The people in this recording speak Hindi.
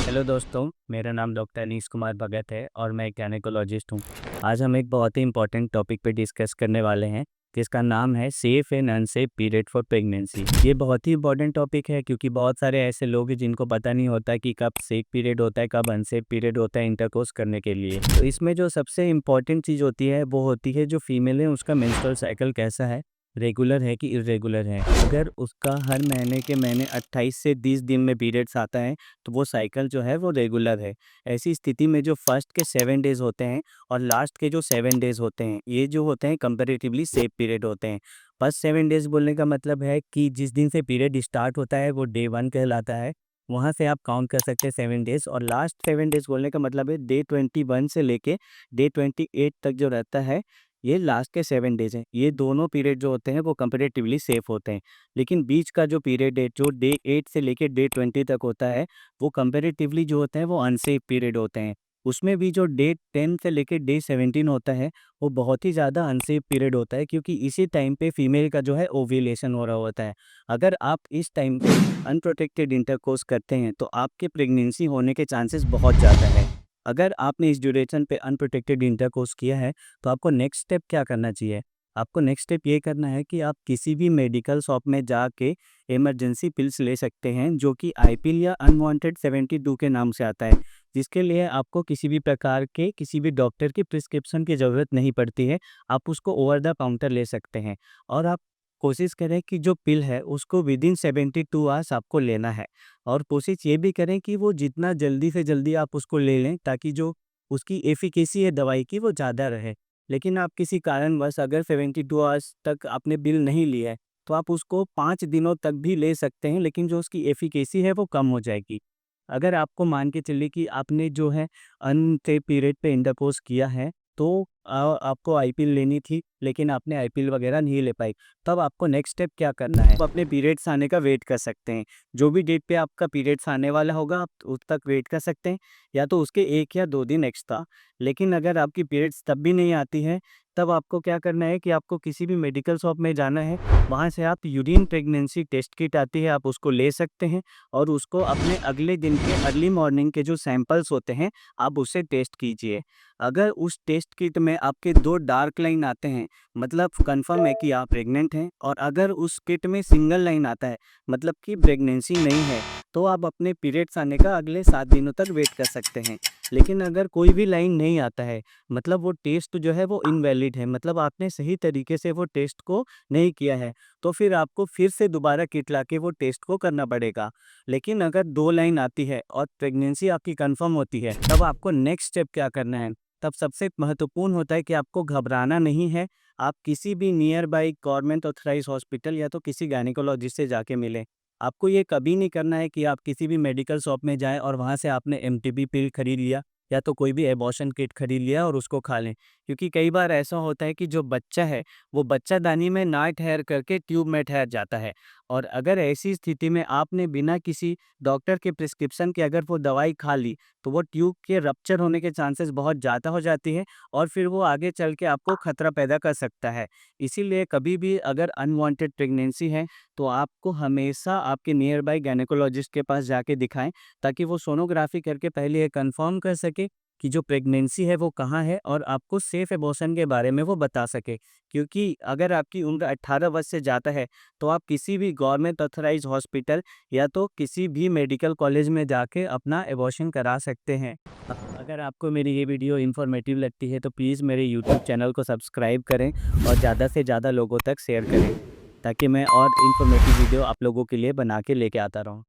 हेलो दोस्तों, मेरा नाम डॉक्टर अनीस कुमार भगत है और मैं एक गायनेकोलॉजिस्ट हूँ। आज हम एक बहुत ही इम्पोर्टेंट टॉपिक पे डिस्कस करने वाले हैं जिसका नाम है safe and unsafe period for pregnancy. ये बहुत ही इम्पोर्टेंट टॉपिक है क्योंकि बहुत सारे ऐसे लोग हैं जिनको पता नहीं होता कि कब सेफ पीरियड होता है, कब अनसेफ पीरियड होता है इंटरकोर्स करने के लिए। तो इसमें जो सबसे इम्पोर्टेंट चीज़ होती है वो होती है जो फीमेल है उसका मेंस्ट्रुअल साइकिल कैसा है, रेगुलर है कि इर्रेगुलर है। अगर उसका हर महीने के महीने 28 से 30 दिन में पीरियड्स आता है तो वो साइकिल जो है वो रेगुलर है। ऐसी स्थिति में जो फर्स्ट के 7 डेज़ होते हैं और लास्ट के जो 7 डेज़ होते हैं, ये जो होते हैं कंपैरेटिवली सेफ पीरियड होते हैं। फर्स्ट 7 डेज़ बोलने का मतलब है कि जिस दिन से पीरियड स्टार्ट होता है वो डे 1 कहलाता है। वहाँ से आप काउंट कर सकते हैं 7 डेज़, और लास्ट 7 डेज़ बोलने का मतलब है डे 21 से लेके डे 28 तक जो रहता है, ये लास्ट के 7 डेज़ हैं। ये दोनों पीरियड जो होते हैं वो कंपैरेटिवली सेफ होते हैं। लेकिन बीच का जो पीरियड है, जो डे 8 से लेके डे 20 तक होता है, वो कंपैरेटिवली जो होते हैं वो अनसेफ पीरियड होते हैं। उसमें भी जो डे 10 से लेके डे 17 होता है, वो बहुत ही ज़्यादा अनसेफ पीरियड होता है क्योंकि इसी टाइम पे फीमेल का जो है ओव्यूलेशन हो रहा होता है। अगर आप इस टाइम पे अनप्रोटेक्टेड इंटरकोर्स करते हैं तो आपके प्रेगनेंसी होने के चांसेस बहुत ज़्यादा है। अगर आपने इस ड्यूरेशन पे अनप्रोटेक्टेड इंटरकोर्स किया है तो आपको नेक्स्ट स्टेप क्या करना चाहिए? आपको नेक्स्ट स्टेप ये करना है कि आप किसी भी मेडिकल शॉप में जाके इमरजेंसी पिल्स ले सकते हैं जो कि आईपिल या अनवांटेड 72 के नाम से आता है, जिसके लिए आपको किसी भी प्रकार के किसी भी डॉक्टर की प्रिस्क्रिप्शन की ज़रूरत नहीं पड़ती है। आप उसको ओवर द काउंटर ले सकते हैं और आप कोशिश करें कि जो पिल है उसको विदिन 72 आवर्स आपको लेना है, और कोशिश ये भी करें कि वो जितना जल्दी से जल्दी आप उसको ले लें ताकि जो उसकी एफिकेसी है दवाई की वो ज़्यादा रहे। लेकिन आप किसी कारणवश अगर 72 आवर्स तक आपने बिल नहीं लिया है, तो आप उसको 5 दिनों तक भी ले सकते हैं, लेकिन जो उसकी एफिकेसी है वो कम हो जाएगी। अगर आपको मान के चलिए कि आपने जो है अनसेफ पीरियड पे इंटरकोर्स किया है, तो आपको आईपिल लेनी थी, लेकिन आपने आईपिल वगैरह नहीं ले पाई, तब आपको नेक्स्ट स्टेप क्या करना है? आप अपने पीरियड्स आने का वेट कर सकते हैं। जो भी डेट पे आपका पीरियड्स आने वाला होगा, आप उस तक वेट कर सकते हैं, या तो उसके 1 या 2 दिन एक्स्ट्रा। लेकिन अगर आपकी पीरियड्स तब भी नहीं आती है, तब आपको क्या करना है कि आपको किसी भी मेडिकल शॉप में जाना है, वहाँ से आप यूरिन प्रेगनेंसी टेस्ट किट आती है, आप उसको ले सकते हैं और उसको अपने अगले दिन के अर्ली मॉर्निंग के जो सैंपल्स होते हैं, आप उससे टेस्ट कीजिए। अगर उस टेस्ट किट में आपके 2 डार्क लाइन आते हैं, मतलब कन्फर्म है कि आप प्रेग्नेंट हैं, और अगर उस किट में सिंगल लाइन आता है, मतलब कि प्रेगनेंसी नहीं है, तो आप अपने पीरियड्स आने का अगले 7 दिनों तक वेट कर सकते हैं। लेकिन अगर कोई भी लाइन नहीं आता है, मतलब वो टेस्ट जो है वो इनवैलिड है, मतलब आपने सही तरीके से वो टेस्ट को नहीं किया है, तो फिर आपको फिर से दोबारा किट लाके वो टेस्ट को करना पड़ेगा। लेकिन अगर 2 लाइन आती है और प्रेगनेंसी आपकी कन्फर्म होती है, तब आपको नेक्स्ट स्टेप क्या करना है? तब सबसे महत्वपूर्ण होता है कि आपको घबराना नहीं है। आप किसी भी near by government authorised hospital या तो किसी गायनेकोलॉजिस्ट से जाके मिलें। आपको ये कभी नहीं करना है कि आप किसी भी मेडिकल शॉप में जाएँ और वहाँ से आपने एमटीबी पिल खरीद लिया या तो कोई भी एबॉर्शन किट खरीद लिया और उसको खा लें। क्योंकि कई बार ऐसा होता है कि जो बच्चा है, वो बच्चादानी में ना ठहर करके ट्यूब में ठहर जाता है, और अगर ऐसी स्थिति में आपने बिना किसी डॉक्टर के प्रिस्क्रिप्शन के अगर वो दवाई खा ली, तो वो ट्यूब के रप्चर होने के चांसेस बहुत ज़्यादा हो जाती है और फिर वो आगे चल के आपको खतरा पैदा कर सकता है। इसीलिए कभी भी अगर अनवांटेड प्रेगनेंसी है, तो आपको हमेशा आपके नियर बाय गायनेकोलॉजिस्ट के पास जाके दिखाएँ, ताकि वो सोनोग्राफी करके पहले ये कन्फर्म कर सके कि जो प्रेगनेंसी है वो कहाँ है और आपको सेफ एबॉर्शन के बारे में वो बता सके। क्योंकि अगर आपकी उम्र 18 वर्ष से ज़्यादा है, तो आप किसी भी गवर्नमेंट ऑथराइज्ड हॉस्पिटल या तो किसी भी मेडिकल कॉलेज में जाके अपना एबॉर्शन करा सकते हैं। अगर आपको मेरी ये वीडियो इन्फॉर्मेटिव लगती है तो प्लीज़ मेरे यूट्यूब चैनल को सब्सक्राइब करें और ज़्यादा से ज़्यादा लोगों तक शेयर करें, ताकि मैं और इन्फॉर्मेटिव वीडियो आप लोगों के लिए बना के लेके आता रहूँ।